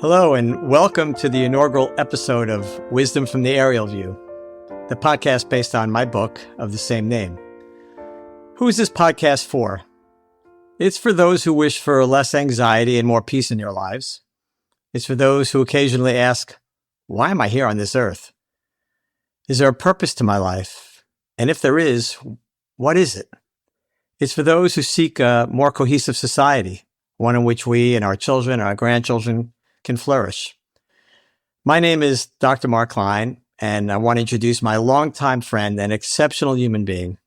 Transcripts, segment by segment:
Hello, and welcome to the inaugural episode of Wisdom from the Aerial View, the podcast based on my book of the same name. Who is this podcast for? It's for those who wish for less anxiety and more peace in their lives. It's for those who occasionally ask, why am I here on this earth? Is there a purpose to my life? And if there is, what is it? It's for those who seek a more cohesive society, one in which we and our children and our grandchildren can flourish. My name is Dr. Mark Klein, and I want to introduce my longtime friend and exceptional human being,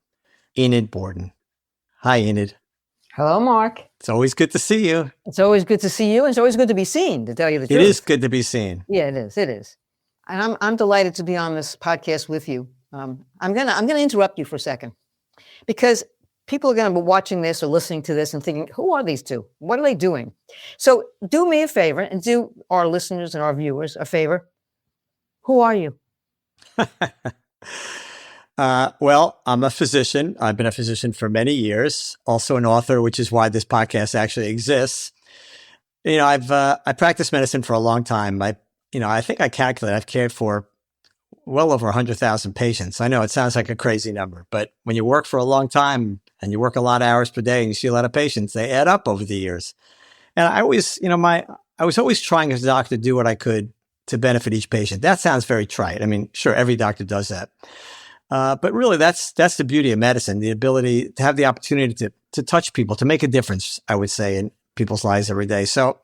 Enid Borden. Hi, Enid. Hello, Mark. It's always good to see you. It's always good to see you, and it's always good to be seen, to tell you the truth. It is good to be seen. Yeah, it is. It is. And I'm delighted to be on this podcast with you. I'm gonna interrupt you for a second, because people are going to be watching this or listening to this and thinking, who are these two? What are they doing? So do me a favor and do our listeners and our viewers a favor. Who are you? Well, I'm a physician. I've been a physician for many years, also an author, which is why this podcast actually exists. I practiced medicine for a long time. I think I calculate I've cared for well over 100,000 patients. I know it sounds like a crazy number, but when you work for a long time and you work a lot of hours per day and you see a lot of patients, they add up over the years. And I always, I was always trying as a doctor to do what I could to benefit each patient. That sounds very trite. I mean, sure, every doctor does that. But really, that's the beauty of medicine, the ability to have the opportunity to touch people, to make a difference, I would say, in people's lives every day. So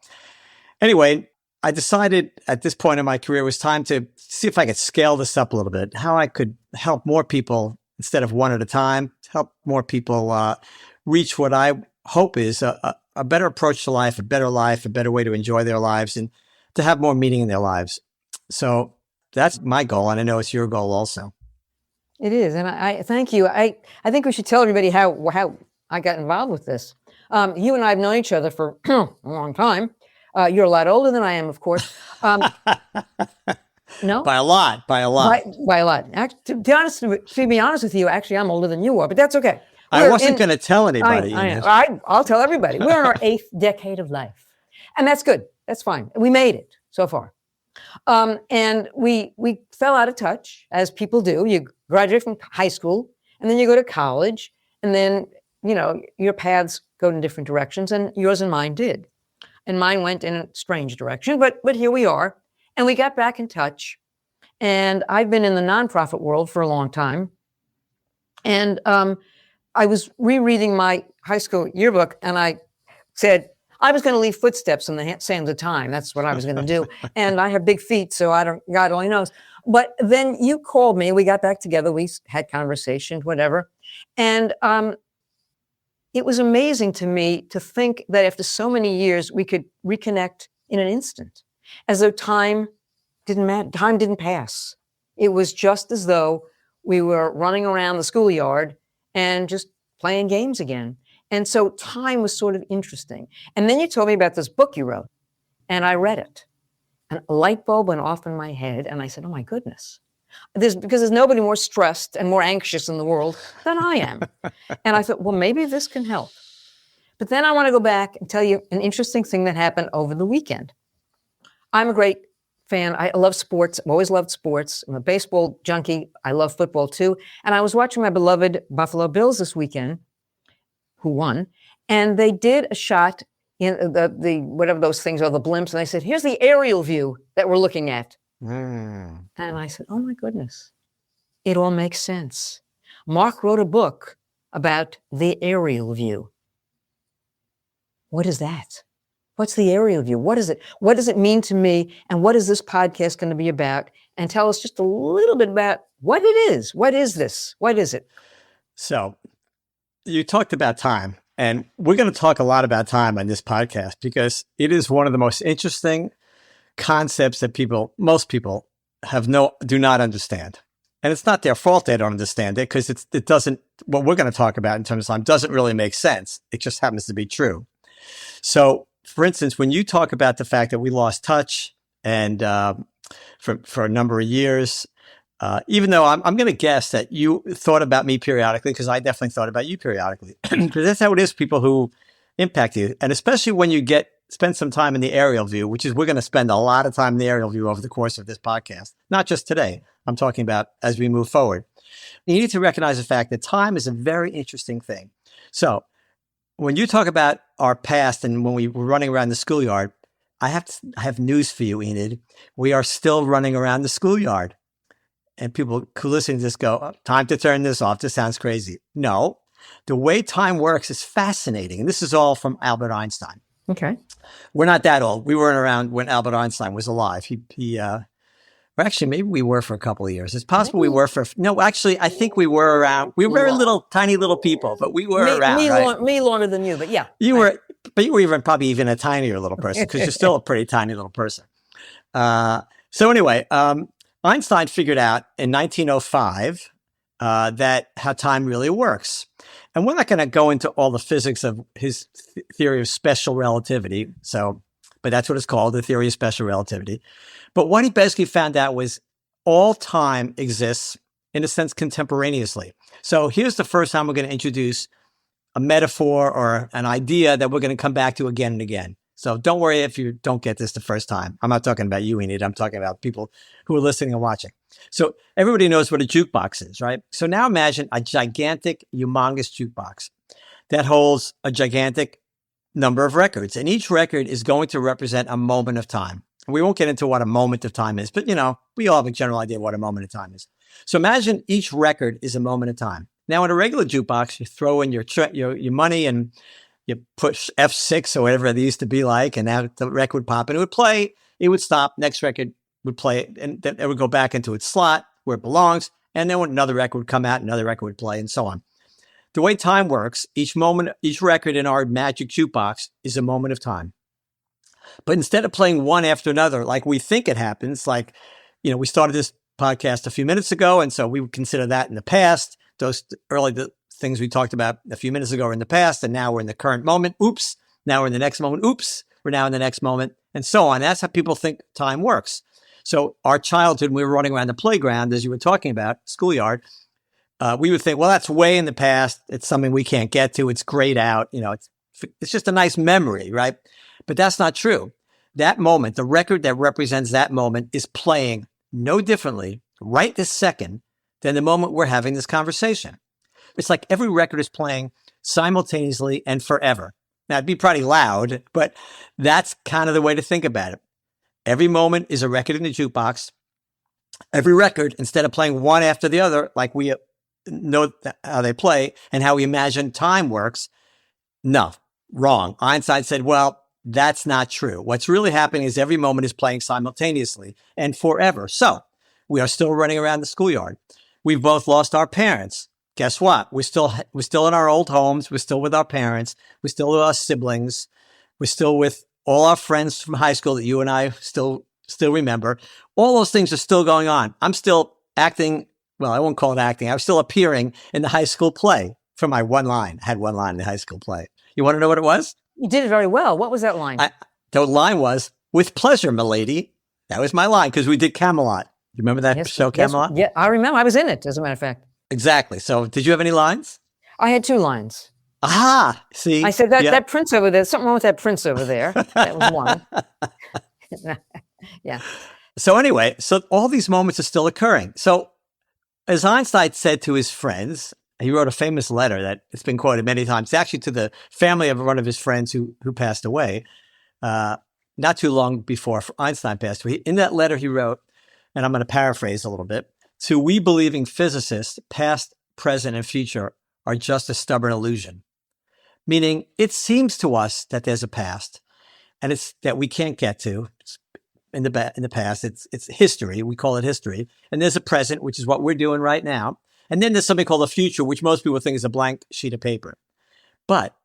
anyway, I decided at this point in my career it was time to see if I could scale this up a little bit, how I could help more people instead of one at a time, help more people reach what I hope is a better approach to life, a better way to enjoy their lives and to have more meaning in their lives. So that's my goal, and I know it's your goal also. It is, and I thank you. I think we should tell everybody how I got involved with this. You and I have known each other for a long time. You're a lot older than I am, of course. No, by a lot. By a lot. Actually, to be honest with you, actually, I'm older than you are, but that's okay. I wasn't going to tell anybody. I'll tell everybody. We're in our 8th decade of life, and that's good. That's fine. We made it so far, and we fell out of touch, as people do. You graduate from high school, and then you go to college, and then your paths go in different directions, and yours and mine did. And mine went in a strange direction, but here we are. And we got back in touch. And I've been in the nonprofit world for a long time. And I was rereading my high school yearbook, and I said I was going to leave footsteps in the sands of time. That's what I was going to do. And I have big feet, so God only knows. But then you called me. We got back together. We had conversations, whatever. And it was amazing to me to think that after so many years, we could reconnect in an instant, as though time didn't pass. It was just as though we were running around the schoolyard and just playing games again. And so time was sort of interesting. And then you told me about this book you wrote, and I read it. And a light bulb went off in my head, and I said, oh my goodness. Because there's nobody more stressed and more anxious in the world than I am. And I thought, well, maybe this can help. But then I want to go back and tell you an interesting thing that happened over the weekend. I'm a great fan. I love sports. I've always loved sports. I'm a baseball junkie. I love football too. And I was watching my beloved Buffalo Bills this weekend, who won. And they did a shot in the whatever those things are, the blimps. And they said, here's the aerial view that we're looking at. And I said, oh my goodness, it all makes sense. Mark wrote a book about the aerial view. What is that? What's the aerial view? What is it? What does it mean to me? And what is this podcast going to be about? And tell us just a little bit about what it is. What is this? What is it? So you talked about time, and we're going to talk a lot about time on this podcast because it is one of the most interesting concepts that most people do not understand. And it's not their fault they don't understand it, because it doesn't, what we're going to talk about in terms of time doesn't really make sense. It just happens to be true. So for instance, when you talk about the fact that we lost touch and for a number of years, even though I'm going to guess that you thought about me periodically, because I definitely thought about you periodically, because that's how it is, people who impact you. And especially when you get spend some time in the aerial view, which is we're going to spend a lot of time in the aerial view over the course of this podcast, not just today. I'm talking about as we move forward. You need to recognize the fact that time is a very interesting thing. So when you talk about our past and when we were running around the schoolyard, I have news for you, Enid. We are still running around the schoolyard. And people who listen to this go, oh, time to turn this off. This sounds crazy. No, the way time works is fascinating. And this is all from Albert Einstein. Okay. We're not that old. We weren't around when Albert Einstein was alive. Well, actually, maybe we were for a couple of years. It's possible we were for, no, actually, I think we were around. We were very little, tiny little people, but we were around, right? Me longer than you, but yeah. You were, but you were probably even a tinier little person because you're still a pretty tiny little person. So anyway, Einstein figured out in 1905 that how time really works. And we're not going to go into all the physics of his theory of special relativity. But that's what it's called, the theory of special relativity. But what he basically found out was all time exists, in a sense, contemporaneously. So here's the first time we're going to introduce a metaphor or an idea that we're going to come back to again and again. So don't worry if you don't get this the first time. I'm not talking about you, Enid. I'm talking about people who are listening and watching. So everybody knows what a jukebox is, right? So now imagine a gigantic, humongous jukebox that holds a gigantic number of records. And each record is going to represent a moment of time. We won't get into what a moment of time is, but we all have a general idea of what a moment of time is. So imagine each record is a moment of time. Now in a regular jukebox, you throw in your money and you push F6 or whatever it used to be like, and now the record would pop and it would play, it would stop, next record would play, and then it would go back into its slot where it belongs. And then when another record would come out, another record would play and so on. The way time works, each record in our magic jukebox is a moment of time. But instead of playing one after another, like we think it happens, like, we started this podcast a few minutes ago. And so we would consider that in the past. Those the things we talked about a few minutes ago are in the past. And now we're in the current moment. Oops. Now we're in the next moment. Oops. We're now in the next moment and so on. That's how people think time works. So our childhood, when we were running around the playground, as you were talking about, schoolyard, we would think, well, that's way in the past. It's something we can't get to. It's grayed out. It's just a nice memory, right? But that's not true. That moment, the record that represents that moment is playing no differently right this second than the moment we're having this conversation. It's like every record is playing simultaneously and forever. Now, it'd be pretty loud, but that's kind of the way to think about it. Every moment is a record in the jukebox. Every record, instead of playing one after the other, like we know how they play and how we imagine time works, no, wrong. Einstein said, well, that's not true. What's really happening is every moment is playing simultaneously and forever. So we are still running around the schoolyard. We've both lost our parents. Guess what? We're still in our old homes. We're still with our parents. We're still with our siblings. We're still with all our friends from high school that you and I still remember. All those things are still going on. I'm still acting. Well, I won't call it acting. I was still appearing in the high school play for my one line. I had one line in the high school play. You want to know what it was? You did it very well. What was that line? The line was, "With pleasure, milady." That was my line because we did Camelot. You remember that show, Camelot? Yes, yeah, I remember. I was in it, as a matter of fact. Exactly. So did you have any lines? I had 2 lines. Aha! See? I said, that prince over there, something wrong with that prince over there. That was one. Yeah. So anyway, all these moments are still occurring. So as Einstein said to his friends, he wrote a famous letter that it's been quoted many times, actually to the family of one of his friends who passed away, not too long before Einstein passed away. In that letter he wrote, and I'm going to paraphrase a little bit, to we believing physicists, past, present, and future are just a stubborn illusion. Meaning it seems to us that there's a past and it's that we can't get to. It's in the past, it's history. We call it history. And there's a present, which is what we're doing right now. And then there's something called a future, which most people think is a blank sheet of paper. But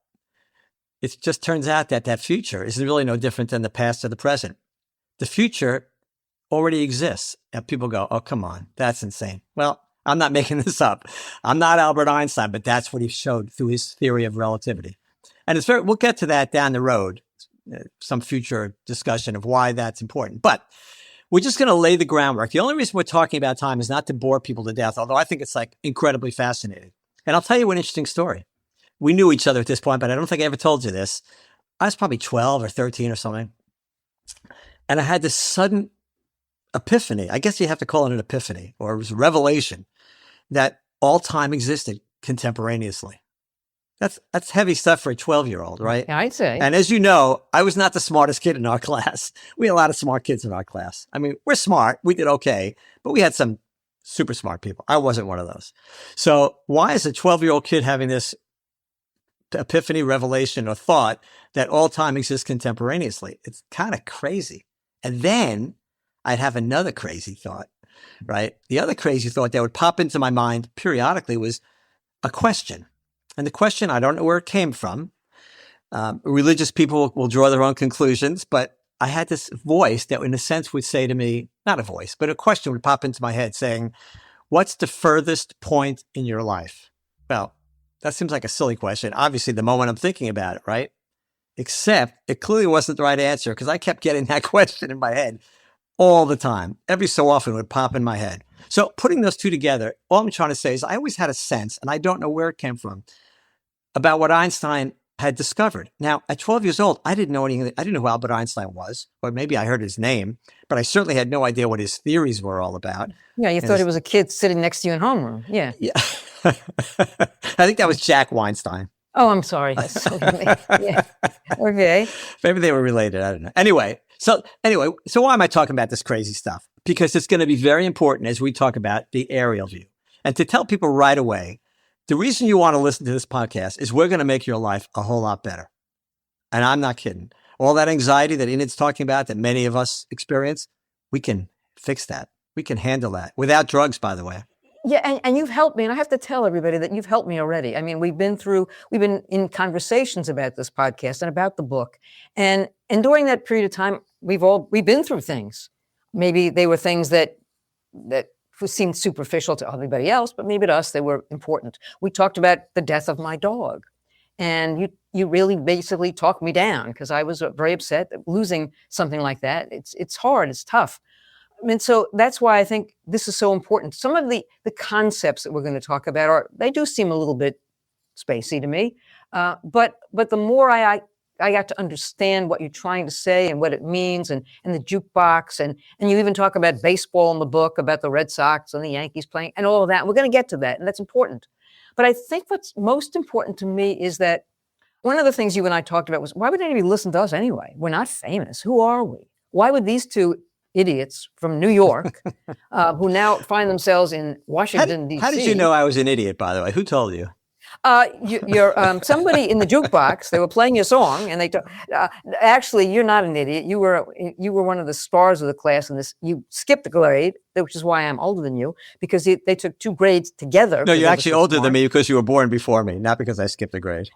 it just turns out that future is really no different than the past or the present. The future already exists. And people go, oh, come on, that's insane. Well, I'm not making this up. I'm not Albert Einstein, but that's what he showed through his theory of relativity. And we'll get to that down the road, some future discussion of why that's important. But we're just going to lay the groundwork. The only reason we're talking about time is not to bore people to death, although I think it's like incredibly fascinating. And I'll tell you an interesting story. We knew each other at this point, but I don't think I ever told you this. I was probably 12 or 13 or something. And I had this sudden epiphany. I guess you have to call it an epiphany, or it was a revelation that all time existed contemporaneously. That's heavy stuff for a 12-year-old, right? Yeah, I'd say. And as you know, I was not the smartest kid in our class. We had a lot of smart kids in our class. I mean, we're smart. We did okay, but we had some super smart people. I wasn't one of those. So why is a 12-year-old kid having this epiphany, revelation, or thought that all time exists contemporaneously? It's kind of crazy. And then I'd have another crazy thought, right? The other crazy thought that would pop into my mind periodically was a question. And the question, I don't know where it came from. Religious people will draw their own conclusions, but I had this voice that in a sense would say to me, not a voice, but a question would pop into my head saying, what's the furthest point in your life? Well, that seems like a silly question. Obviously, the moment I'm thinking about it, right? Except it clearly wasn't the right answer because I kept getting that question in my head all the time. Every so often it would pop in my head. So putting those two together, all I'm trying to say is I always had a sense, and I don't know where it came from, about what Einstein had discovered. Now, at 12 years old, I didn't know anything. I didn't know who Albert Einstein was, or maybe I heard his name, but I certainly had no idea what his theories were all about. Yeah, you thought he was a kid sitting next to you in homeroom. Yeah. Yeah. I think that was Jack Weinstein. Oh, I'm sorry. Yeah. Okay. Maybe they were related. I don't know. Anyway, so why am I talking about this crazy stuff? Because it's going to be very important as we talk about the aerial view. And to tell people right away, the reason you want to listen to this podcast is we're going to make your life a whole lot better. And I'm not kidding. All that anxiety that Enid's talking about that many of us experience, we can fix that. We can handle that without drugs, by the way. Yeah, and you've helped me, and I have to tell everybody that you've helped me already. I mean, we've been in conversations about this podcast and about the book, and during that period of time, we've been through things. Maybe they were things that seemed superficial to everybody else, but maybe to us they were important. We talked about the death of my dog, and you really basically talked me down because I was very upset that losing something like that. It's hard, it's tough. And so that's why I think this is so important. Some of the concepts that we're going to talk about they do seem a little bit spacey to me. But the more I got to understand what you're trying to say and what it means and the jukebox and you even talk about baseball in the book, about the Red Sox and the Yankees playing and all of that. We're going to get to that, and that's important. But I think what's most important to me is that one of the things you and I talked about was, why would anybody listen to us anyway? We're not famous. Who are we? Why would these two idiots from New York who now find themselves in Washington, D.C. How did you know I was an idiot, by the way? Who told you? You're somebody in the jukebox. They were playing your song, and actually, you're not an idiot. You were one of the stars of the class, and you skipped a grade, which is why I'm older than you, because they took 2 grades together. No, you're actually older than me because you were born before me, not because I skipped a grade.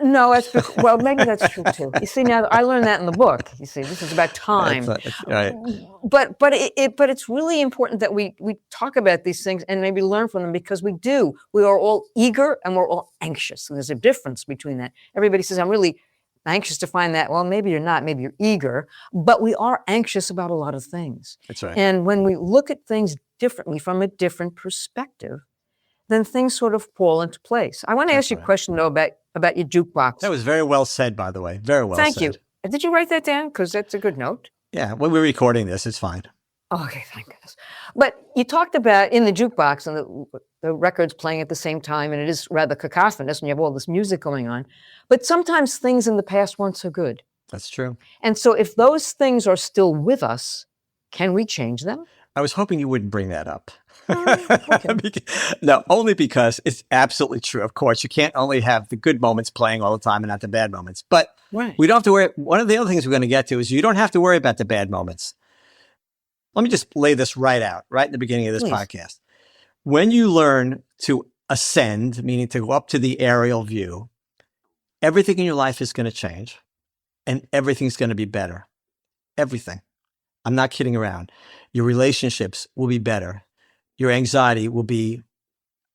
No, well, maybe that's true too. You see, now I learned that in the book. You see, this is about time. Right. But it's really important that we talk about these things and maybe learn from them, because we do. We are all eager and we're all anxious, and there's a difference between that. Everybody says, "I'm really anxious to find that." Well, maybe you're not. Maybe you're eager, but we are anxious about a lot of things. That's right. And when we look at things differently from a different perspective, then things sort of fall into place. I want to ask you a question, though, about your jukebox. That was very well said, by the way. Very well said. Thank you. Did you write that down? Because that's a good note. Yeah, when we're recording this, it's fine. Okay, thank goodness. But you talked about in the jukebox and the records playing at the same time, and it is rather cacophonous when you have all this music going on. But sometimes things in the past weren't so good. That's true. And so if those things are still with us, can we change them? I was hoping you wouldn't bring that up. Okay. No, only because it's absolutely true. Of course, you can't only have the good moments playing all the time and not the bad moments. But we don't have to worry. One of the other things we're going to get to is you don't have to worry about the bad moments. Let me just lay this right out, right in the beginning of this podcast. When you learn to ascend, meaning to go up to the aerial view, everything in your life is going to change and everything's going to be better. Everything. I'm not kidding around. Your relationships will be better. Your anxiety will be,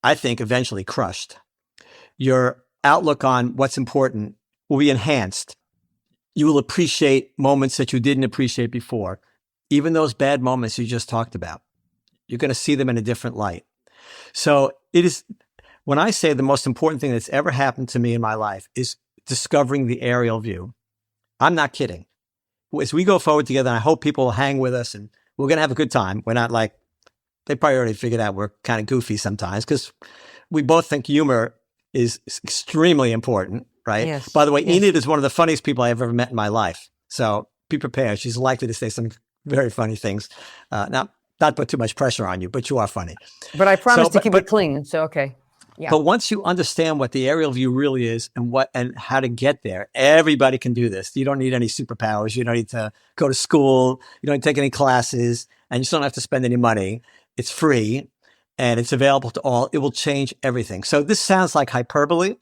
I think, eventually crushed. Your outlook on what's important will be enhanced. You will appreciate moments that you didn't appreciate before. Even those bad moments you just talked about. You're going to see them in a different light. So it is, when I say the most important thing that's ever happened to me in my life is discovering the aerial view. I'm not kidding. As we go forward together, and I hope people will hang with us and we're going to have a good time. We're not like, they probably already figured out we're kind of goofy sometimes because we both think humor is extremely important, right? Yes. By the way, Yes. Enid is one of the funniest people I've ever met in my life. So be prepared. She's likely to say some very funny things. Not put too much pressure on you, but you are funny. But I promise to keep it clean. So, okay. Yeah. But once you understand what the aerial view really is and how to get there, everybody can do this. You don't need any superpowers. You don't need to go to school. You don't need to take any classes, and you still don't have to spend any money. It's free and it's available to all. It will change everything. So this sounds like hyperbole,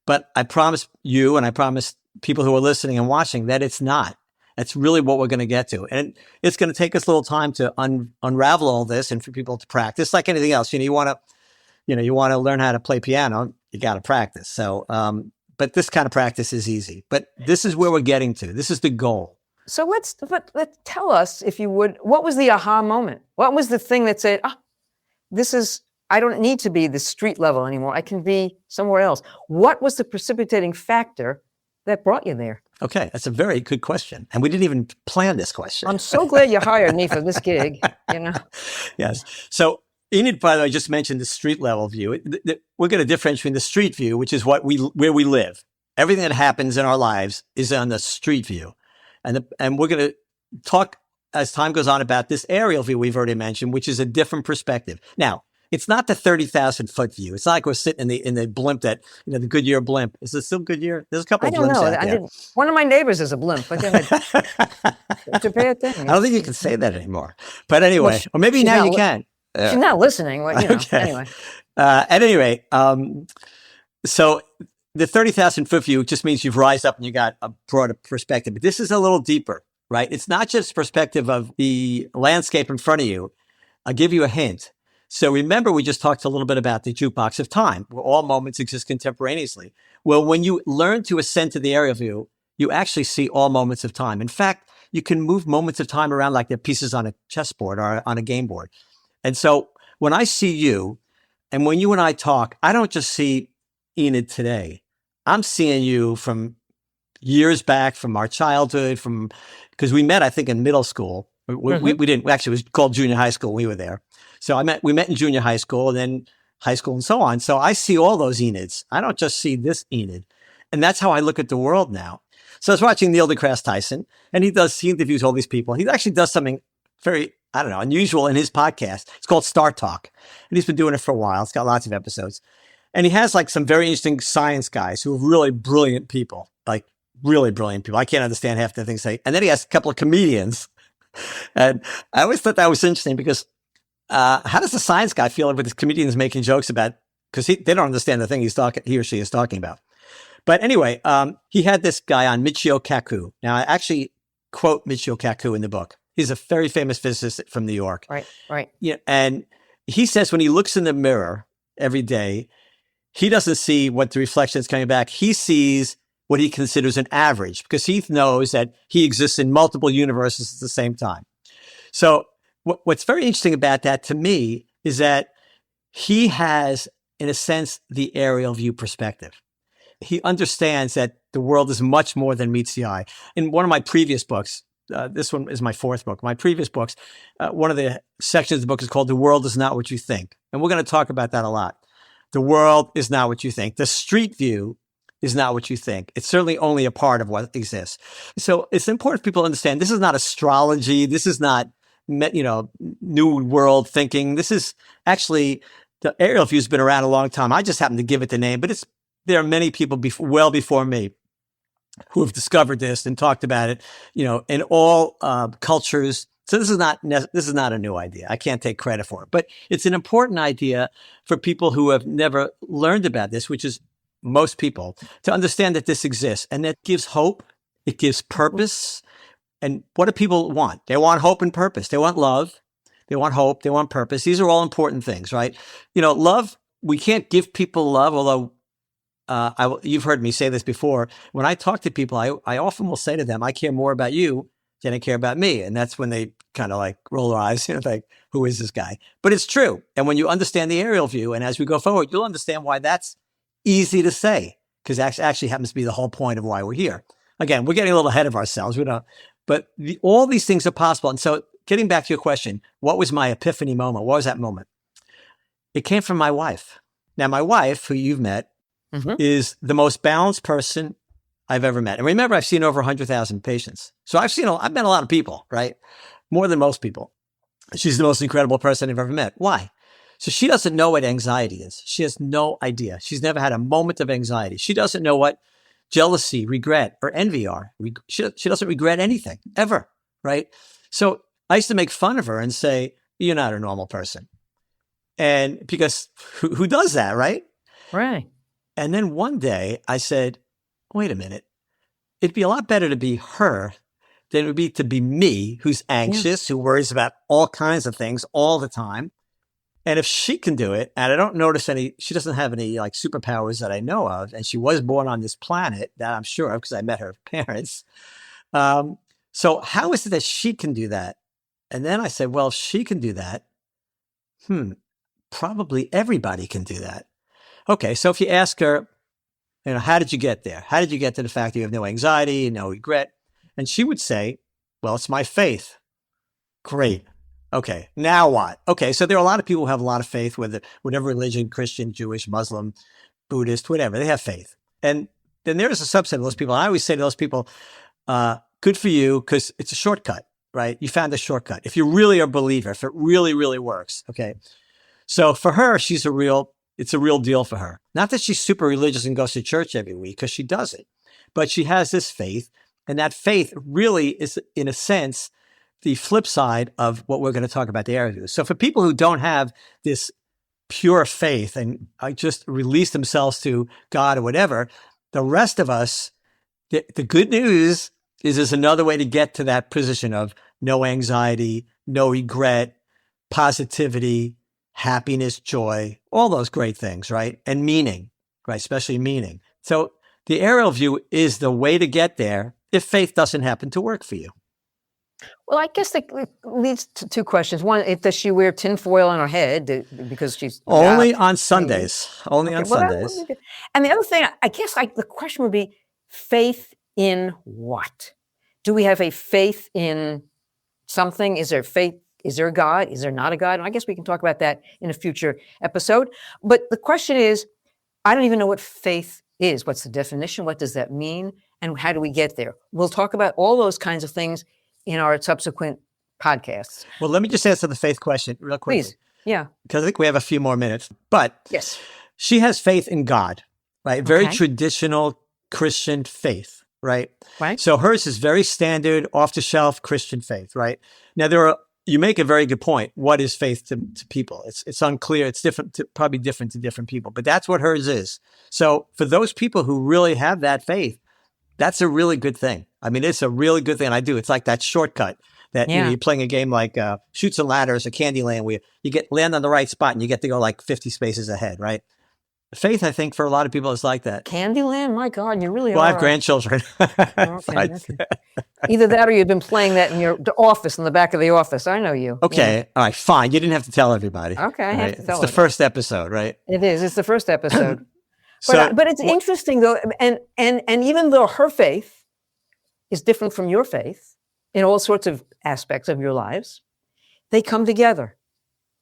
but I promise you and I promise people who are listening and watching that it's not. That's really what we're going to get to. And it's going to take us a little time to unravel all this and for people to practice like anything else. You want to learn how to play piano, you got to practice. So, but this kind of practice is easy, but this is where we're getting to. This is the goal. So let's tell us, if you would, what was the aha moment? What was the thing that said, I don't need to be the street level anymore. I can be somewhere else. What was the precipitating factor that brought you there? Okay, that's a very good question. And we didn't even plan this question. I'm so glad you hired me for this gig, Yes. So Enid, by the way, just mentioned the street level view. We're going to differentiate between the street view, which is where we live. Everything that happens in our lives is on the street view. And we're going to talk as time goes on about this aerial view we've already mentioned, which is a different perspective. Now, it's not the 30,000 foot view. It's not like we're sitting in the blimp that, the Goodyear blimp. Is it still Goodyear? There's a couple of blimps out there. One of my neighbors is a blimp. But it's a bad thing. I don't think you can say that anymore. But anyway, or maybe now you can. She's not listening. Well, okay. Anyway. At any rate, so the 30,000 foot view just means you've rised up and you got a broader perspective. But this is a little deeper, right? It's not just perspective of the landscape in front of you. I'll give you a hint. So remember, we just talked a little bit about the jukebox of time, where all moments exist contemporaneously. Well, when you learn to ascend to the aerial view, you actually see all moments of time. In fact, you can move moments of time around like they're pieces on a chessboard or on a game board. And so when I see you, and when you and I talk, I don't just see Enid today. I'm seeing you from years back, from our childhood, because we met, I think, in middle school. We didn't, actually, it was called junior high school. We were there. So we met in junior high school and then high school and so on. So I see all those Enids. I don't just see this Enid. And that's how I look at the world now. So I was watching Neil deGrasse Tyson, and he interviews all these people. He actually does something very, unusual in his podcast. It's called Star Talk. And he's been doing it for a while. It's got lots of episodes. And he has like some very interesting science guys who are really brilliant people, like really brilliant people. I can't understand half the things they say. And then he has a couple of comedians. And I always thought that was interesting because how does the science guy feel with his comedians making jokes about, because they don't understand the thing he or she is talking about. But anyway, he had this guy on, Michio Kaku. Now, I actually quote Michio Kaku in the book. He's a very famous physicist from New York. Right. Yeah, and he says when he looks in the mirror every day, he doesn't see what the reflection is coming back. He sees what he considers an average because he knows that he exists in multiple universes at the same time. So what's very interesting about that to me is that he has, in a sense, the aerial view perspective. He understands that the world is much more than meets the eye. In one of my previous books, this one is my fourth book. My previous books, one of the sections of the book is called "The World Is Not What You Think." And we're going to talk about that a lot. The world is not what you think. The street view is not what you think. It's certainly only a part of what exists. So it's important for people to understand this is not astrology. This is not, new world thinking. This is actually, the aerial view has been around a long time. I just happen to give it the name, but there are many people well before me who have discovered this and talked about it, in all cultures. So this is not a new idea. I can't take credit for it, but it's an important idea for people who have never learned about this, which is most people, to understand that this exists, and that gives hope. It gives purpose. And what do people want? They want hope and purpose. They want love. They want hope. They want purpose. These are all important things, right? Love, we can't give people love, although you've heard me say this before. When I talk to people, I often will say to them, I care more about you than I care about me. And that's when they kind of like roll their eyes, like, who is this guy? But it's true. And when you understand the aerial view, and as we go forward, you'll understand why that's easy to say, because that actually happens to be the whole point of why we're here. again, we're getting a little ahead of ourselves. But all these things are possible. And so getting back to your question, what was my epiphany moment? What was that moment? It came from my wife. Now, my wife, who you've met, is the most balanced person I've ever met. And remember, I've seen over 100,000 patients. So I've met a lot of people, right? More than most people. She's the most incredible person I've ever met. Why? So she doesn't know what anxiety is. She has no idea. She's never had a moment of anxiety. She doesn't know what jealousy, regret, or envy are. She doesn't regret anything, ever, right? So I used to make fun of her and say, you're not a normal person. And because who does that, right? Right. And then one day I said, wait a minute. It'd be a lot better to be her than it would be to be me, who's anxious, who worries about all kinds of things all the time. And if she can do it, and I don't notice she doesn't have any like superpowers that I know of, and she was born on this planet that I'm sure of because I met her parents. So how is it that she can do that? And then I said, well, if she can do that, probably everybody can do that. Okay, so if you ask her, how did you get there? How did you get to the fact that you have no anxiety, no regret? And she would say, well, it's my faith. Great. Okay, now what? Okay, so there are a lot of people who have a lot of faith, whatever religion, Christian, Jewish, Muslim, Buddhist, whatever, they have faith. And then there's a subset of those people. I always say to those people, good for you, because it's a shortcut, right? You found a shortcut. If you really are a believer, if it really, really works, okay? So for her, it's a real deal for her. Not that she's super religious and goes to church every week, because she doesn't, but she has this faith. And that faith really is, in a sense, the flip side of what we're going to talk about the area of. So for people who don't have this pure faith and just release themselves to God or whatever, the rest of us, the good news is there's another way to get to that position of no anxiety, no regret, positivity, happiness, joy, all those great things, right? And meaning, right? Especially meaning. So the aerial view is the way to get there if faith doesn't happen to work for you. Well, I guess that leads to two questions. One, does she wear tinfoil on her head because she's only on Sundays? Only on Sundays. And the other thing, I guess, the question would be, faith in what? Do we have a faith in something? Is there faith? Is there a God? Is there not a God? And I guess we can talk about that in a future episode. But the question is, I don't even know what faith is. What's the definition? What does that mean? And how do we get there? We'll talk about all those kinds of things in our subsequent podcasts. Well, let me just answer the faith question real quickly. Please. Yeah. Because I think we have a few more minutes. But yes, she has faith in God, right? Very traditional Christian faith, right? Right. So hers is very standard, off-the-shelf Christian faith, right? Now, you make a very good point. What is faith to people? It's unclear. It's probably different to different people, but that's what hers is. So for those people who really have that faith, that's a really good thing. I mean, it's a really good thing. And I do. It's like that shortcut that you're playing a game like Chutes and Ladders or Candyland, where you land on the right spot and you get to go like 50 spaces ahead, right? Faith, I think, for a lot of people is like that. Candyland? My God, you really are. Well, I have grandchildren. Okay. Either that or you've been playing that in your office, in the back of the office. I know you. Okay. Yeah. All right. Fine. You didn't have to tell everybody. Okay. I have to tell It's the first episode, right? It is. It's the first episode. But it's interesting, though. And even though her faith is different from your faith in all sorts of aspects of your lives, they come together.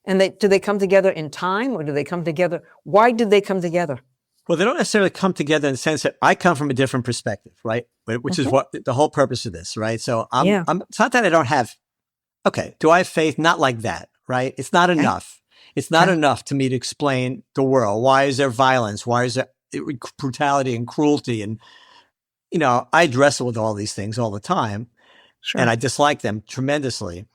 And do they come together in time, or do they come together? Why do they come together? Well, they don't necessarily come together in the sense that I come from a different perspective, right? Which is what the whole purpose of this, right? So it's not that I don't have, do I have faith? Not like that, right? It's not enough. It's not enough to me to explain the world. Why is there violence? Why is there brutality and cruelty? And, I wrestle with all these things all the time. Sure. And I dislike them tremendously.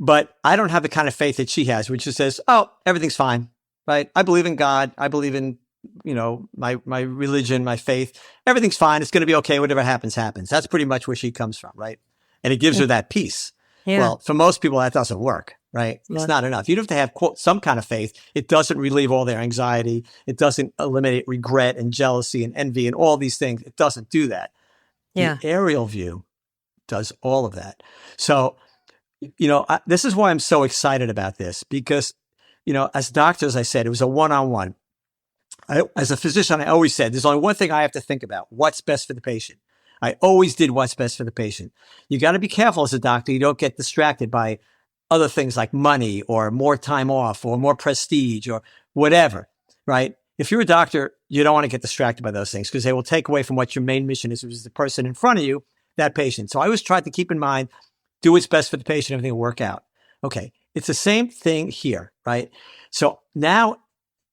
But I don't have the kind of faith that she has, which just says, everything's fine, right? I believe in God. I believe in, my religion, my faith. Everything's fine. It's going to be okay. Whatever happens, happens. That's pretty much where she comes from, right? And it gives her that peace. Yeah. Well, for most people, that doesn't work, right? It's not enough. You have to have, quote, some kind of faith. It doesn't relieve all their anxiety. It doesn't eliminate regret and jealousy and envy and all these things. It doesn't do that. Yeah. The aerial view does all of that. So, this is why I'm so excited about this, because, as doctors, I said, it was a one-on-one. As a physician, I always said, there's only one thing I have to think about: what's best for the patient. I always did what's best for the patient. You got to be careful as a doctor. You don't get distracted by other things like money or more time off or more prestige or whatever, right? If you're a doctor, you don't want to get distracted by those things because they will take away from what your main mission is, which is the person in front of you, that patient. So I always tried to keep in mind, do what's best for the patient, everything will work out. Okay. It's the same thing here, right? So now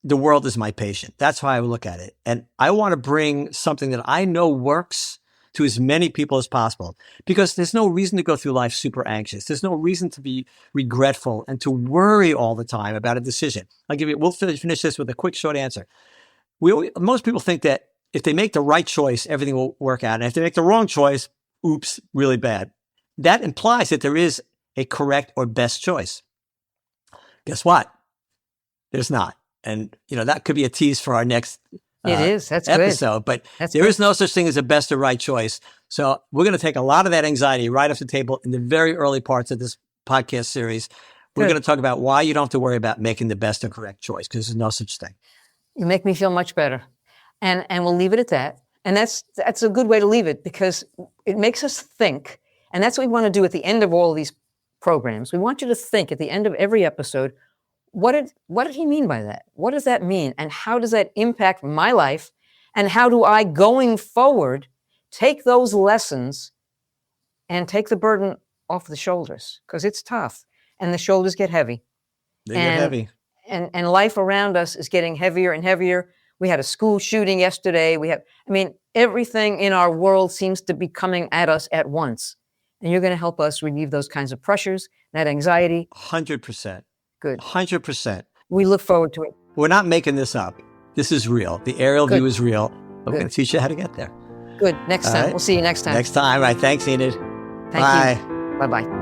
the world is my patient. That's how I would look at it. And I want to bring something that I know works to as many people as possible, because there's no reason to go through life super anxious. There's no reason to be regretful and to worry all the time about a decision. We'll finish this with a quick, short answer. Most people think that if they make the right choice, everything will work out. And if they make the wrong choice, oops, really bad. That implies that there is a correct or best choice. Guess what? There's not. And, that could be a tease for our next It is. That's episode, good. but That's there good. is no such thing as a best or right choice. So we're going to take a lot of that anxiety right off the table in the very early parts of this podcast series. We're Good. going to talk about why you don't have to worry about making the best or correct choice, because there's no such thing. You make me feel much better. And we'll leave it at that. And that's a good way to leave it, because it makes us think. And that's what we want to do at the end of all of these programs. We want you to think at the end of every episode, what did he mean by that? What does that mean? And how does that impact my life? And how do I, going forward, take those lessons and take the burden off the shoulders? Because it's tough and the shoulders get heavy. They get heavy. And life around us is getting heavier and heavier. We had a school shooting yesterday. Everything in our world seems to be coming at us at once. And you're going to help us relieve those kinds of pressures, that anxiety. 100%. Good. 100%. We look forward to it. We're not making this up. This is real. The aerial view is real. We're going to teach you how to get there. Good. Next time. We'll see you next time. Next time. All right. Thanks, Enid. Thank Bye. you. Bye-bye.